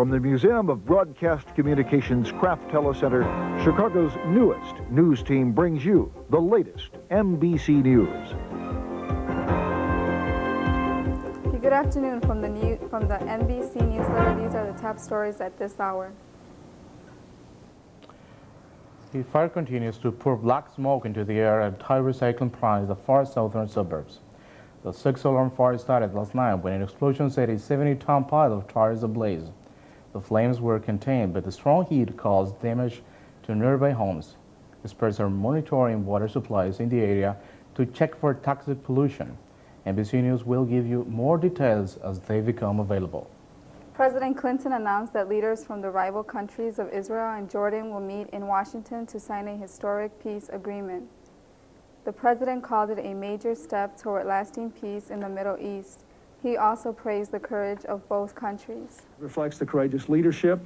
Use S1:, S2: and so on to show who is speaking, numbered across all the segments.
S1: From the Museum of Broadcast Communications Kraft Telecenter, Chicago's newest news team brings you the latest MBC News.
S2: Good afternoon from the NBC newsletter. These are the top stories at this hour.
S3: The fire continues to pour black smoke into the air at high recycling plants in the far southern suburbs. The six-alarm fire started last night when an explosion set a 70-ton pile of tires ablaze. The flames were contained, but the strong heat caused damage to nearby homes. Experts are monitoring water supplies in the area to check for toxic pollution. NBC News will give you more details as they become available.
S2: President Clinton announced that leaders from the rival countries of Israel and Jordan will meet in Washington to sign a historic peace agreement. The president called it a major step toward lasting peace in the Middle East. He also praised the courage of both countries.
S4: It reflects the courageous leadership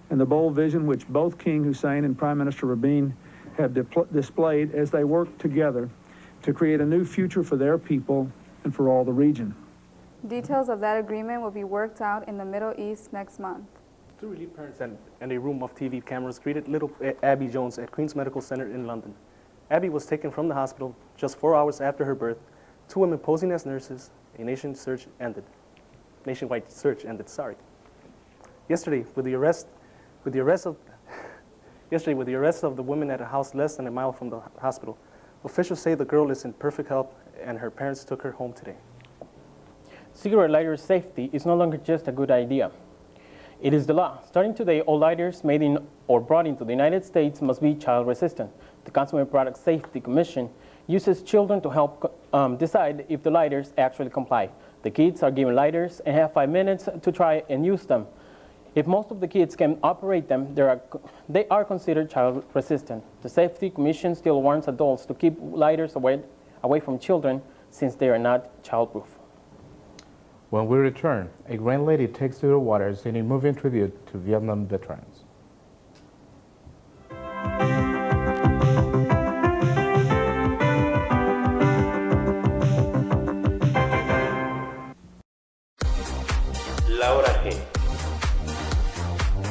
S4: and the bold vision which both King Hussein and Prime Minister Rabin have displayed as they work together to create a new future for their people and for all the region.
S2: Details of that agreement will be worked out in the Middle East next month.
S5: Two relieved parents and a room of TV cameras greeted little Abby Jones at Queen's Medical Center in London. Abby was taken from the hospital just 4 hours after her birth. Two women posing as nurses. A nationwide search ended. Yesterday, with the arrest of the women at a house less than a mile from the hospital, officials say the girl is in perfect health and her parents took her home today.
S6: Cigarette lighter safety is no longer just a good idea. It is the law. Starting today, all lighters made in or brought into the United States must be child resistant. The Consumer Product Safety Commission uses children to help decide if the lighters actually comply. The kids are given lighters and have 5 minutes to try and use them. If most of the kids can operate them, they are considered child resistant. The Safety Commission still warns adults to keep lighters away from children since they are not childproof.
S3: When we return, a grand lady takes to the waters in a moving tribute to Vietnam veterans.
S7: La hora G.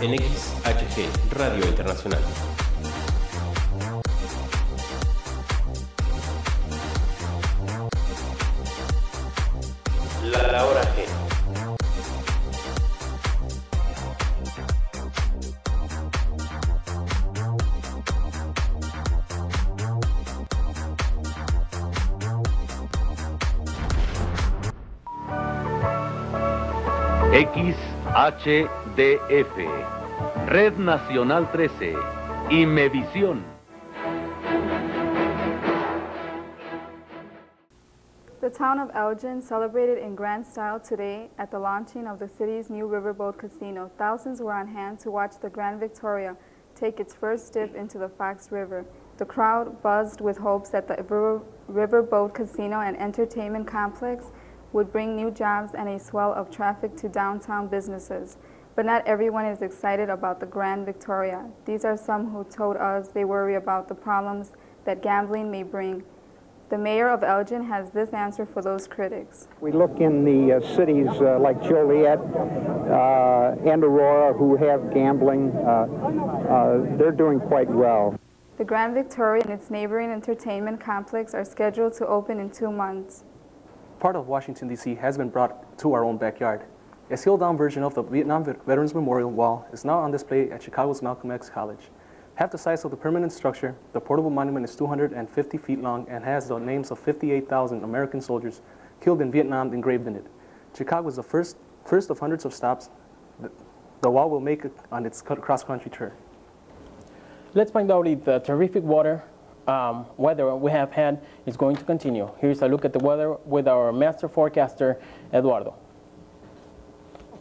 S7: En XHG, Radio Internacional. La hora G.
S8: XHDF, Red Nacional 13 y MBC.
S2: The town of Elgin celebrated in grand style today at the launching of the city's new riverboat casino. Thousands were on hand to watch the Grand Victoria take its first dip into the Fox River. The crowd buzzed with hopes that the riverboat casino and entertainment complex would bring new jobs and a swell of traffic to downtown businesses. But not everyone is excited about the Grand Victoria. These are some who told us they worry about the problems that gambling may bring. The mayor of Elgin has this answer for those critics.
S9: We look in the cities like Joliet and Aurora who have gambling. They're doing quite well.
S2: The Grand Victoria and its neighboring entertainment complex are scheduled to open in 2 months.
S5: Part of Washington, D.C. has been brought to our own backyard. A scaled-down version of the Vietnam Veterans Memorial Wall is now on display at Chicago's Malcolm X College. Half the size of the permanent structure, the portable monument is 250 feet long and has the names of 58,000 American soldiers killed in Vietnam engraved in it. Chicago is the first of hundreds of stops the wall will make on its cross-country tour.
S6: Let's find out if the terrific weather we have had is going to continue. Here's a look at the weather with our master forecaster, Eduardo.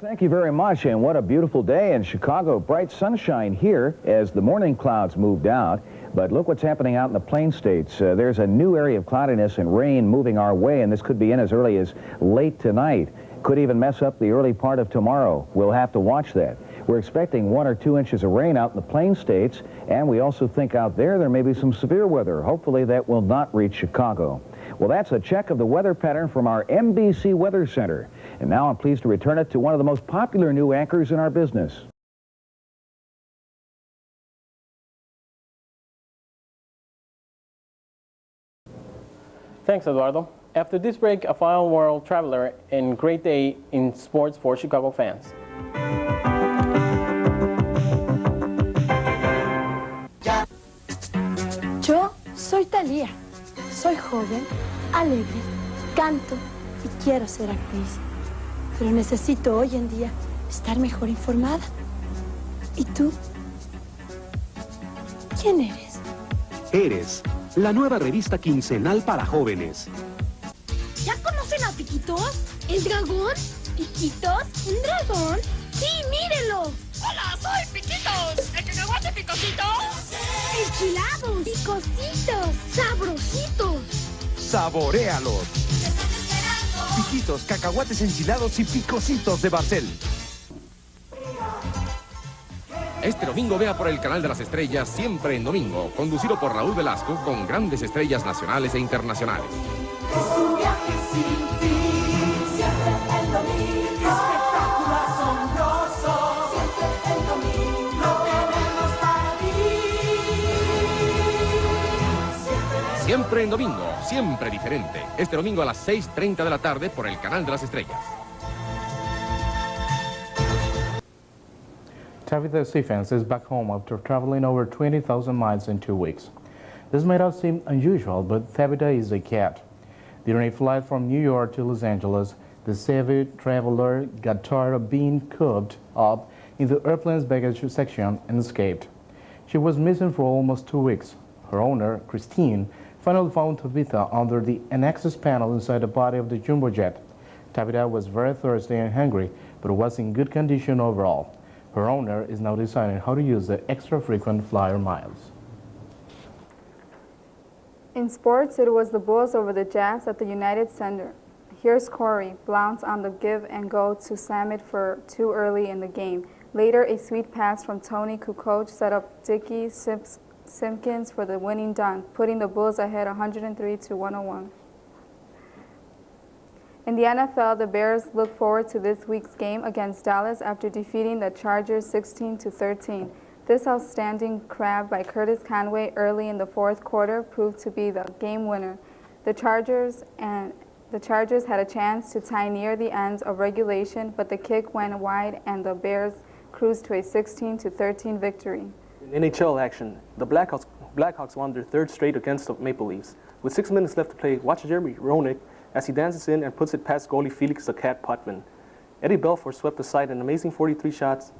S10: Thank you very much, and what a beautiful day in Chicago. Bright sunshine here as the morning clouds moved out, but look what's happening out in the Plain States. There's a new area of cloudiness and rain moving our way, and this could be in as early as late tonight. Could even mess up the early part of tomorrow. We'll have to watch that. We're expecting 1 or 2 inches of rain out in the Plain States, and we also think out there may be some severe weather. Hopefully that will not reach Chicago. Well, that's a check of the weather pattern from our MBC Weather Center. And now I'm pleased to return it to one of the most popular new anchors in our business.
S6: Thanks, Eduardo. After this break, a final world traveler and great day in sports for Chicago fans.
S11: Yo soy Thalía. Soy joven, alegre, canto y quiero ser actriz. Pero necesito hoy en día estar mejor informada. ¿Y tú? ¿Quién eres?
S12: Eres, la nueva revista quincenal para jóvenes.
S11: ¿Ya conocen a Piquitos? ¿El dragón? ¿Piquitos? ¿Un dragón? ¡Sí, mírenlo! ¡Hola, soy Piquitos! ¿El cacahuate picosito? ¡Enchilados! ¡Picositos! ¡Sabrositos!
S12: ¡Saboréalos! Piquitos, cacahuates enchilados y picositos de Barcel.
S13: Este domingo vea por el canal de las estrellas Siempre en Domingo, conducido por Raúl Velasco con grandes estrellas nacionales e internacionales.
S14: Es un viaje sin fin, siempre el domingo, espectáculo asombroso, siempre el domingo, lo tenemos para ti.
S13: Siempre en Domingo, siempre diferente. Este domingo a las 6:30 de la tarde por el canal de las estrellas.
S3: Tabitha Stephens is back home after traveling over 20,000 miles in 2 weeks. This may not seem unusual, but Tabitha is a cat. During a flight from New York to Los Angeles, the savvy traveler got tired of being cooped up in the airplane's baggage section and escaped. She was missing for almost 2 weeks. Her owner, Christine, finally found Tabitha under the access panel inside the body of the jumbo jet. Tabitha was very thirsty and hungry, but was in good condition overall. Her owner is now deciding how to use the extra frequent flyer miles.
S2: In sports, it was the Bulls over the Jazz at the United Center. Here's Corey, Blount on the give and go to slam it for too early in the game. Later, a sweet pass from Tony Kukoc set up Dickie Simpkins for the winning dunk, putting the Bulls ahead 103-101. In the NFL, the Bears look forward to this week's game against Dallas after defeating the Chargers 16-13. This outstanding grab by Curtis Conway early in the fourth quarter proved to be the game winner. The Chargers had a chance to tie near the end of regulation, but the kick went wide and the Bears cruised to a 16-13 victory.
S5: In NHL action, the Blackhawks won their third straight against the Maple Leafs. With 6 minutes left to play, watch Jeremy Roenick as he dances in and puts it past goalie Felix the Cat Potvin. Eddie Belfour swept aside an amazing 43 shots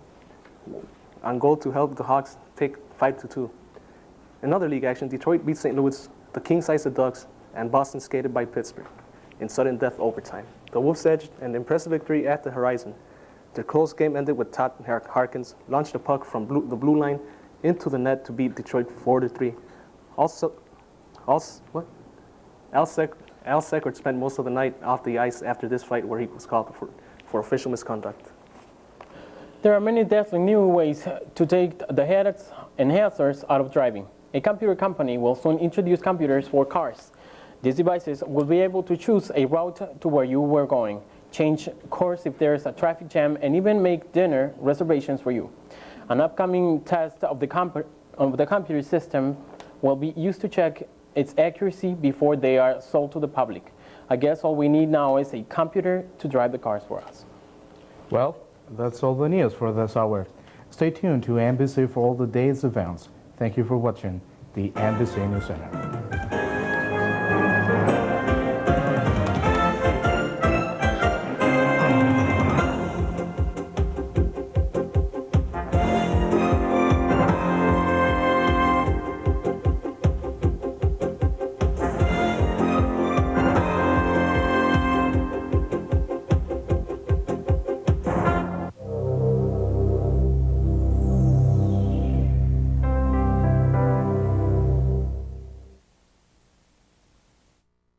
S5: on goal to help the Hawks take 5-2. In other league action, Detroit beat St. Louis, the Kings iced the Ducks, and Boston skated by Pittsburgh in sudden death overtime. The Wolves edged an impressive victory at the horizon. The close game ended with Todd Harkins launched the puck from the blue line into the net to beat Detroit 4-3. Al Seckert spent most of the night off the ice after this fight where he was called for official misconduct.
S6: There are many definitely new ways to take the headaches and hassles out of driving. A computer company will soon introduce computers for cars. These devices will be able to choose a route to where you were going, change course if there's a traffic jam, and even make dinner reservations for you. An upcoming test of the computer system will be used to check its accuracy before they are sold to the public. I guess all we need now is a computer to drive the cars for us.
S3: Well, that's all the news for this hour. Stay tuned to MBC for all the day's events. Thank you for watching the MBC News Center.